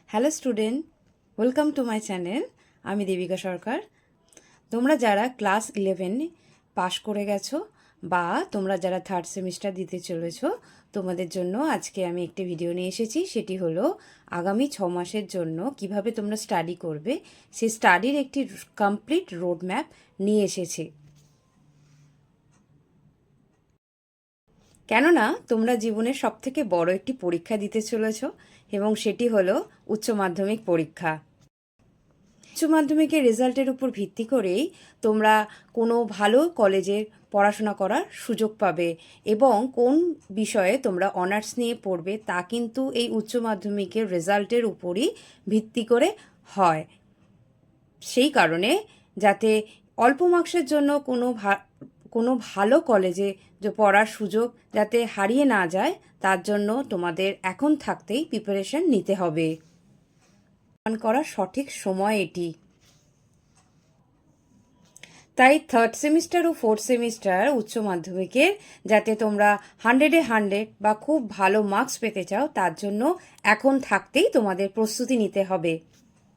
Hello student, welcome to my channel. আমি দেবিকা সরকার। তোমরা যারা ক্লাস 11 পাশ করে গেছো বা তোমরা যারা থার্ড সেমিস্টার দিতে চলেছো, তোমাদের জন্য আজকে আমি একটি ভিডিও নিয়ে এসেছি। সেটি হলো আগামী 6 মাসের জন্য কিভাবে তোমরা স্টাডি করবে, সেই স্টাডির একটি কমপ্লিট রোড ম্যাপ নিয়ে এসেছি। কেননা তোমরা জীবনের সবথেকে বড় একটি পরীক্ষা দিতে চলেছ এবং সেটি হলো উচ্চ মাধ্যমিক পরীক্ষা। উচ্চ মাধ্যমিকের রেজাল্টের উপর ভিত্তি করেই তোমরা কোনো ভালো কলেজে পড়াশোনা করার সুযোগ পাবে এবং কোন বিষয়ে তোমরা অনার্স নিয়ে পড়বে তা কিন্তু এই উচ্চ মাধ্যমিকের রেজাল্টের উপরই ভিত্তি করে হয়। সেই কারণে যাতে অল্প মার্কসের জন্য কোনো ভালো কলেজে যে পড়ার সুযোগ যাতে হারিয়ে না যায়, তার জন্য তোমাদের এখন থাকতেই প্রিপারেশন নিতে হবে। করার সঠিক সময় এটি। তাই থার্ড সেমিস্টার ও ফোর্থ সেমিস্টার উচ্চ মাধ্যমিকের যাতে তোমরা 100-এ 100 বা খুব ভালো মার্কস পেতে চাও, তার জন্য এখন থাকতেই তোমাদের প্রস্তুতি নিতে হবে।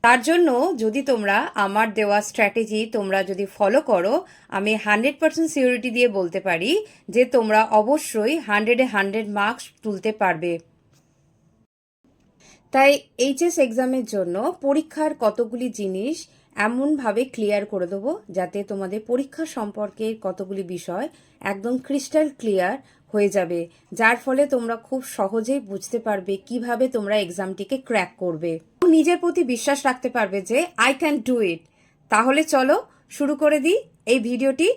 তার জন্য যদি তোমরা আমার দেওয়া স্ট্র্যাটেজি তোমরা যদি ফলো করো, আমি 100% সিওরিটি দিয়ে বলতে পারি যে তোমরা অবশ্যই 100-এ 100 মার্কস তুলতে পারবে। তাই এইচএস এক্সামের জন্য পরীক্ষার কতগুলি জিনিস এমনভাবে ক্লিয়ার করে দেবো যাতে তোমাদের পরীক্ষা সম্পর্কে কতগুলি বিষয় একদম ক্রিস্টাল ক্লিয়ার হয়ে যাবে, যার ফলে তোমরা খুব সহজেই বুঝতে পারবে কিভাবে তোমরা এক্সামটিকে ক্র্যাক করবে, নিজের প্রতি বিশ্বাস রাখতে পারবে যে আই ক্যান ডু ইট। তাহলে চলো শুরু করে দিই এই ভিডিওটি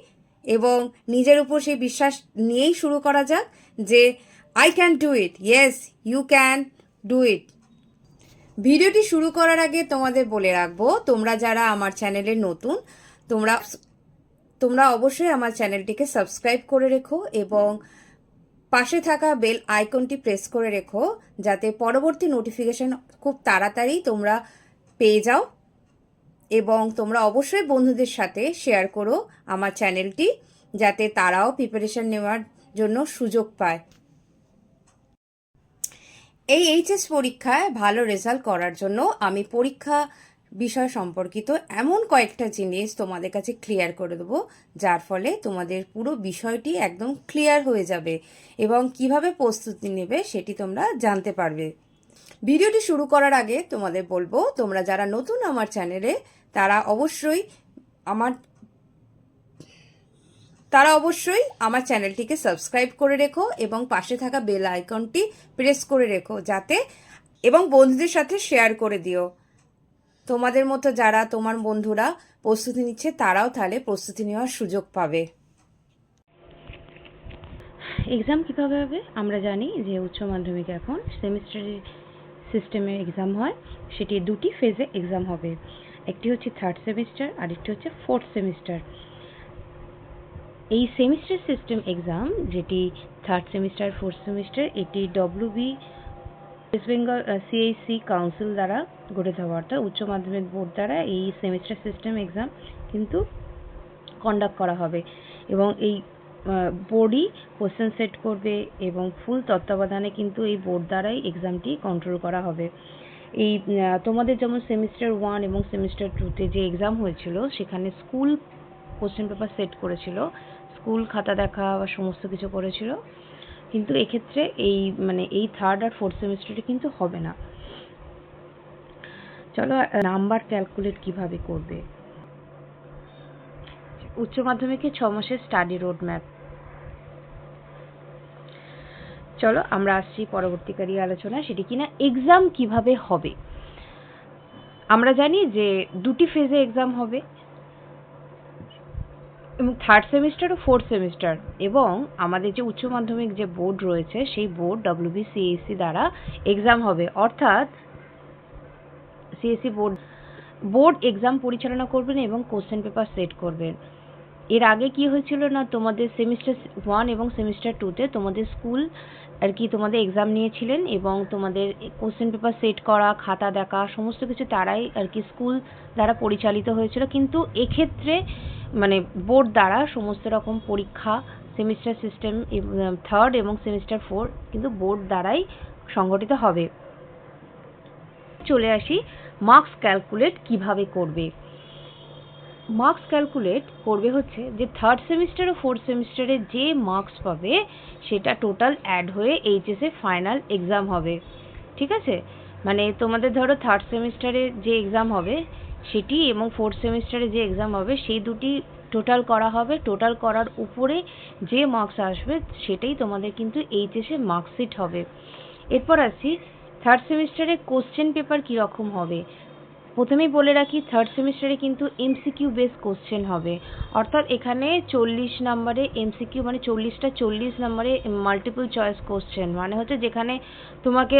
এবং নিজের উপর সেই বিশ্বাস নিয়েই শুরু করা যাক যে I can do it, yes you can do it. ভিডিওটি শুরু করার আগে তোমাদের বলে রাখবো, তোমরা যারা আমার চ্যানেলে নতুন, তোমরা অবশ্যই আমার চ্যানেলটিকে সাবস্ক্রাইব করে রেখো এবং পাশে থাকা বেল আইকনটি প্রেস করে রেখো যাতে পরবর্তী নোটিফিকেশন খুব তাড়াতাড়ি তোমরা পেয়ে যাও। এবং তোমরা অবশ্যই বন্ধুদের সাথে শেয়ার করো আমার চ্যানেলটি, যাতে তারাও প্রিপারেশন নেওয়ার জন্য সুযোগ পায়। এই এইচএস পরীক্ষায় ভালো রেজাল্ট করার জন্য আমি পরীক্ষা বিষয় সম্পর্কিত এমন কয়েকটা জিনিস তোমাদের কাছে ক্লিয়ার করে দেবো, যার ফলে তোমাদের পুরো বিষয়টি একদম ক্লিয়ার হয়ে যাবে এবং কিভাবে প্রস্তুতি নেবে সেটি তোমরা জানতে পারবে। ভিডিওটি শুরু করার আগে তোমাদের বলবো, তোমরা যারা নতুন আমার চ্যানেলে তারা অবশ্যই আমার চ্যানেলটিকে সাবস্ক্রাইব করে রেখো এবং পাশে থাকা বেল আইকনটি প্রেস করে রেখো যাতে, এবং বন্ধুদের সাথে শেয়ার করে দিও। তোমাদের মতো যারা তোমার বন্ধুরা প্রস্তুতি নিচ্ছে তারাও তাহলে প্রস্তুতি নেওয়ার সুযোগ পাবে। এক্সাম কীভাবে হবে? আমরা জানি যে উচ্চ মাধ্যমিক এখন সেমিস্টারি সিস্টেমে এক্সাম হয়, সেটি দুটি ফেজে এক্সাম হবে। একটি হচ্ছে থার্ড সেমিস্টার আর একটি হচ্ছে ফোর্থ সেমিস্টার। এই সেমিস্টার সিস্টেম এক্সাম যেটি থার্ড সেমিস্টার ফোর্থ সেমিস্টার, এটি WB West Bengal CHC council দ্বারা গঠিত হওয়া, অর্থাৎ উচ্চ মাধ্যমিক বোর্ড দ্বারা এই সেমিস্টার সিস্টেম এক্সাম কিন্তু কন্ডাক্ট করা হবে এবং এই বোর্ডই কোশ্চেন সেট করবে এবং ফুল তত্ত্বাবধানে কিন্তু এই বোর্ড দ্বারাই এক্সামটি কন্ট্রোল করা হবে। এই তোমাদের যেমন সেমিস্টার 1 এবং সেমিস্টার 2-তে যে এক্সাম হয়েছিল সেখানে স্কুল কোশ্চেন পেপার সেট করেছিল, স্কুল খাতা দেখা বা সমস্ত কিছু করেছিল, কিন্তু এক্ষেত্রে এই থার্ড আর ফোর্থ সেমিস্টারে কিন্তু হবে না। চলো নাম্বার ক্যালকুলেট কিভাবে করবে। উচ্চ মাধ্যমিকে 6 মাসের স্টাডি রোড ম্যাপ। চলো আমরা আসছি পরবর্তীকারী আলোচনা, সেটি কিনা এক্সাম কিভাবে হবে। আমরা জানি যে দুটি ফেজে এক্সাম হবে এবং থার্ড সেমিস্টার ও ফোর্থ সেমিস্টার, এবং আমাদের যে উচ্চ মাধ্যমিক যে বোর্ড রয়েছে সেই বোর্ড WBCSC দ্বারা এক্সাম হবে, অর্থাৎ CSC বোর্ড এক্সাম পরিচালনা করবেন এবং কোশ্চেন পেপার সেট করবেন। এর আগে কি হয়েছিল না, তোমাদের সেমিস্টার 1 এবং সেমিস্টার 2-তে তোমাদের স্কুল আর কি তোমাদের এক্সাম নিয়েছিলেন এবং তোমাদের কোশ্চেন পেপার সেট করা, খাতা দেখা সমস্ত কিছু তারাই আর কি স্কুল দ্বারা পরিচালিত হয়েছিল, কিন্তু এক্ষেত্রে বোর্ড দ্বারা সমস্ত রকম পরীক্ষা সেমিস্টার সিস্টেম থার্ড এবং সেমিস্টার 4 কিন্তু বোর্ড দ্বারাই সংগঠিত হবে। চলে আসি মার্কস ক্যালকুলেট কিভাবে করবে। মার্কস ক্যালকুলেট করবে হচ্ছে যে থার্ড সেমিস্টার ও ফোর্থ সেমিস্টারে যে মার্কস পাবে সেটা টোটাল অ্যাড হয়ে এইচএসে ফাইনাল এক্সাম হবে। ঠিক আছে, মানে তোমাদের ধরো থার্ড সেমিস্টারে যে এক্সাম হবে সেটি এবং ফোর্থ সেমিস্টারে যে এক্সাম হবে সেই দুটি টোটাল করা হবে। টোটাল করার উপরে যে মার্কস আসবে সেটাই তোমাদের কিন্তু এইচএসে মার্কশিট হবে। এরপর আসি থার্ড সেমিস্টারে কোশ্চেন পেপার কীরকম হবে। প্রথমেই বলে রাখি থার্ড সেমিস্টারে কিন্তু এমসিকিউ বেস কোশ্চেন হবে, অর্থাৎ এখানে 40 নম্বরে এমসিকিউ, মানে 40টা 40 নম্বরে মাল্টিপল চয়েস কোশ্চেন, মানে হচ্ছে যেখানে তোমাকে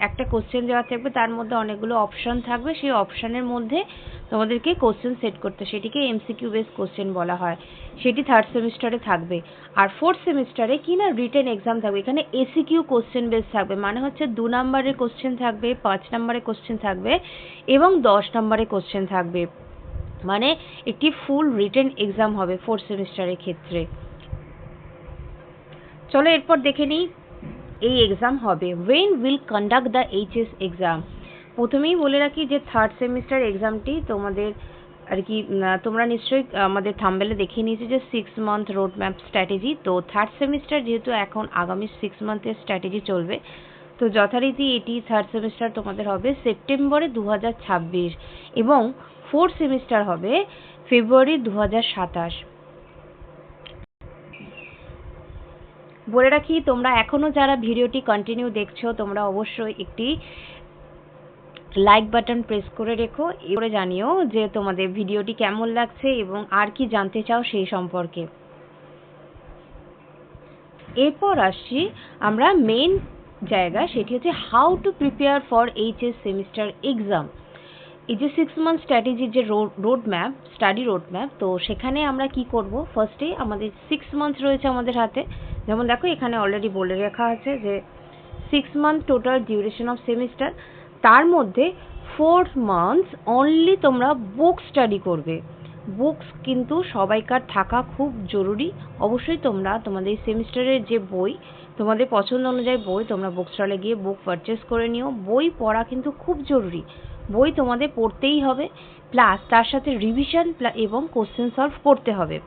একটা কোশ্চেন দেওয়া থাকবে, তার মধ্যে অনেকগুলো অপশান থাকবে, সেই অপশানের মধ্যে তোমাদেরকে কোশ্চেন সেট করতে, সেটিকে এমসিকিউ বেস কোশ্চেন বলা হয়। সেটি থার্ড সেমিস্টারে থাকবে। আর ফোর্থ সেমিস্টারে কি না রিটেন এক্সাম থাকবে, এখানে এসিকিউ কোশ্চেন বেস থাকবে, মানে হচ্ছে 2 নম্বরের কোশ্চেন থাকবে, 5 নম্বরের কোশ্চেন থাকবে এবং 10 নম্বরে কোশ্চেন থাকবে, মানে একটি ফুল রিটেন এক্সাম হবে ফোর্থ সেমিস্টারের ক্ষেত্রে। চলো এরপর দেখে নিই এই এক্সাম হবে when will conduct the HS exam. প্রথমেই বলে রাখি যে থার্ড সেমিস্টার এক্সামটি তোমাদের আর কি তোমরা নিশ্চয়ই আমাদের থাম্বনেলে দেখে নিয়েছি যে 6 মান্থ রোড ম্যাপ স্ট্র্যাটেজি। তো থার্ড সেমিস্টার যেহেতু এখন আগামী 6 মান্থের স্ট্র্যাটেজি চলবে, তো যথারীতি এটি থার্ড সেমিস্টার তোমাদের হবে সেপ্টেম্বরে 2026 এবং ফোর্থ সেমিস্টার হবে ফেব্রুয়ারি 2027। বলে রাখি তোমরা এখনো যারা ভিডিওটি কন্টিনিউ দেখছো তোমরা অবশ্যই একটি লাইক বাটন প্রেস করে রেখো, এবারে জানিও যে তোমাদের ভিডিওটি কেমন লাগছে এবং আর কি জানতে চাও সেই সম্পর্কে। এরপর আসছি আমরা মেইন জায়গা, সেটি হচ্ছে how to prepare for HS semester exam. এই যে 6 মান্থ স্ট্র্যাটেজির যে road map, study road map, তো সেখানে আমরা কি করব, ফার্স্টে আমাদের 6 মান্থ রয়েছে আমাদের হাতে। যেমন দেখো এখানে অলরেডি বলে রাখা আছে যে 6 month total duration of semester, তার মধ্যে 4 মান্থস অনলি তোমরা বুক স্টাডি করবে। বুকস কিন্তু সবাইকার থাকা খুব জরুরি। অবশ্যই তোমরা তোমাদের সেমিস্টারের যে বই, তোমাদের পছন্দ অনুযায়ী বই তোমরা বুক স্টলে গিয়ে বুক পারচেস করে নিও। বই পড়া কিন্তু খুব জরুরি, বই তোমাদের পড়তেই হবে, প্লাস তার সাথে রিভিশন এবং কোশ্চেন সলভ করতে হবে।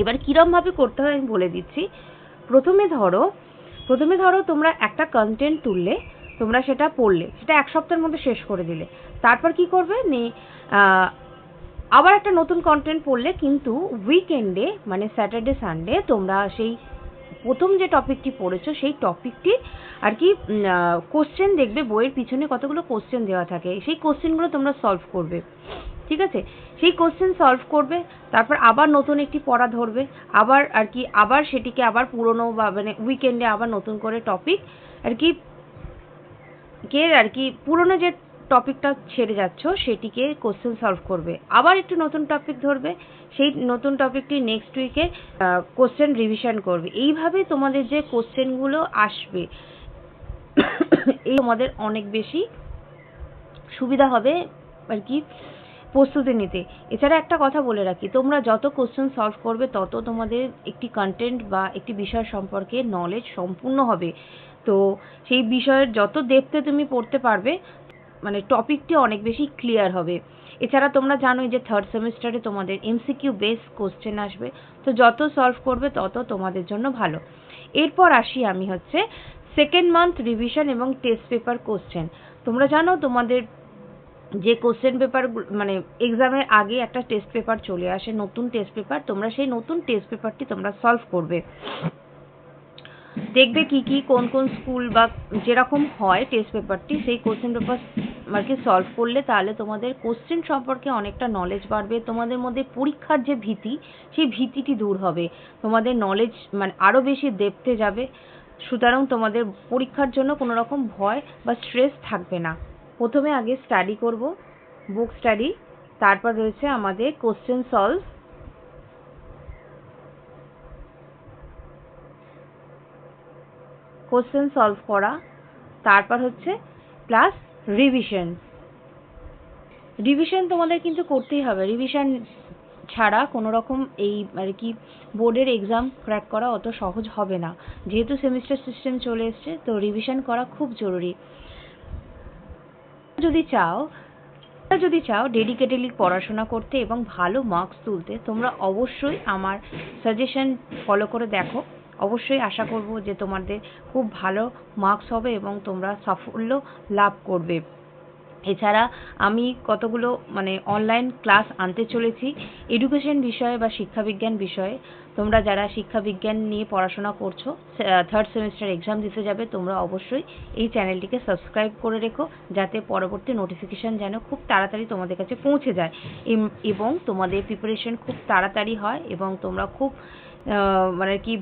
এবার কীরমভাবে করতে হয় আমি বলে দিচ্ছি। প্রথমে ধরো তোমরা একটা কন্টেন্ট তুললে, তোমরা সেটা পড়লে, সেটা 1 সপ্তাহের মধ্যে শেষ করে দিলে। তারপর কি করবে আবার একটা নতুন কন্টেন্ট পড়লে, কিন্তু উইকেন্ডে মানে স্যাটারডে সানডে তোমরা সেই প্রথম যে টপিকটি পড়েছো সেই টপিকটি আর কি কোশ্চেন দেখবে, বইয়ের পিছনে কতগুলো কোশ্চেন দেওয়া থাকে, সেই কোশ্চেনগুলো তোমরা সলভ করবে। ঠিক আছে, সেই কোশ্চেন সলভ করবে, তারপর আবার নতুন একটি পড়া ধরবে, আবার সেটিকে আবার পুরনো বা মানে উইকেন্ডে আবার নতুন করে টপিক আর কি পুরনো যে টপিকটা ছেড়ে যাচ্ছ সেটিকে কোশ্চেন সলভ করবে, আবার একটু নতুন টপিক ধরবে, সেই নতুন টপিকটি নেক্সট উইকে কোশ্চেন রিভিশন করবে। এইভাবে তোমাদের যে কোশ্চেনগুলো আসবে এই তোমাদের অনেক বেশি সুবিধা হবে আর কি প্রস্তুতি নিতে। এছাড়া একটা কথা বলে রাখি, তোমরা যত কোশ্চেন সলভ করবে তত তোমাদের একটি কন্টেন্ট বা একটি বিষয় সম্পর্কে নলেজ সম্পূর্ণ হবে। তো সেই বিষয়ের যত ডেপথে তুমি পড়তে পারবে, মানে টপিকটি অনেক বেশি ক্লিয়ার হবে। এছাড়া তোমরা জানোই যে থার্ড সেমিস্টারে তোমাদের এমসিকিউ বেস কোশ্চেন আসবে, তো যত সলভ করবে তত তোমাদের জন্য ভালো। এরপর আসি আমি হচ্ছে সেকেন্ড মান্থ রিভিশন এবং টেস্ট পেপার কোশ্চেন। তোমরা জানো তোমাদের যে কোশ্চেন পেপার মানে এক্সামের আগে একটা টেস্ট পেপার চলে আসে, নতুন টেস্ট পেপার, তোমরা সেই নতুন টেস্ট পেপারটি তোমরা সলভ করবে। দেখবে কি কোন স্কুল বা যেরকম হয় টেস্ট পেপারটি, সেই কোশ্চেন পেপার আর কি সলভ করলে তাহলে তোমাদের কোশ্চেন সম্পর্কে অনেকটা নলেজ বাড়বে, তোমাদের মধ্যে পরীক্ষার যে ভীতি সেই ভীতিটি দূর হবে, তোমাদের নলেজ মানে আরও বেশি ডেপথে যাবে। সুতরাং তোমাদের পরীক্ষার জন্য কোনো রকম ভয় বা স্ট্রেস থাকবে না। প্রথমে আগে স্টাডি করব, বুক স্টাডি, তারপর রয়েছে আমাদের কোশ্চেন সলভ করা, তারপর হচ্ছে প্লাস রিভিশন তোমাদের কিন্তু করতেই হবে। রিভিশন ছাড়া কোনো রকম এই আর কি বোর্ডের এক্সাম ক্র্যাক করা অত সহজ হবে না, যেহেতু সেমিস্টার সিস্টেম চলে এসছে, তো রিভিশন করা খুব জরুরি। যদি চাও ডেডিকেটেডলি পড়াশোনা করতে এবং ভালো মার্কস তুলতে, তোমরা অবশ্যই আমার সাজেশন ফলো করে দেখো। অবশ্যই আশা করব যে তোমাদের খুব ভালো মার্কস হবে এবং তোমরা সাফল্য লাভ করবে। এছাড়া আমি কতগুলো অনলাইন ক্লাস আনতে চলেছি এডুকেশন বিষয়ে বা শিক্ষাবিজ্ঞান বিষয়ে। তোমরা যারা শিক্ষাবিজ্ঞান নিয়ে পড়াশোনা করছো, থার্ড সেমিস্টার এক্সাম দিতে যাবে, তোমরা অবশ্যই এই চ্যানেলটিকে সাবস্ক্রাইব করে রেখো, যাতে পরবর্তী নোটিফিকেশান যেন খুব তাড়াতাড়ি তোমাদের কাছে পৌঁছে যায় এবং তোমাদের প্রিপারেশন খুব তাড়াতাড়ি হয় এবং তোমরা খুব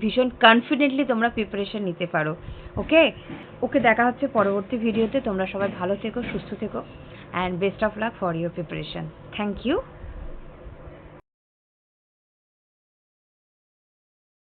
ভীষণ কনফিডেন্টলি তোমরা প্রিপারেশন নিতে পারো। ওকে দেখা হচ্ছে পরবর্তী ভিডিওতে। তোমরা সবাই ভালো থেকো, সুস্থ থেকো, and best of luck for your preparation. Thank you.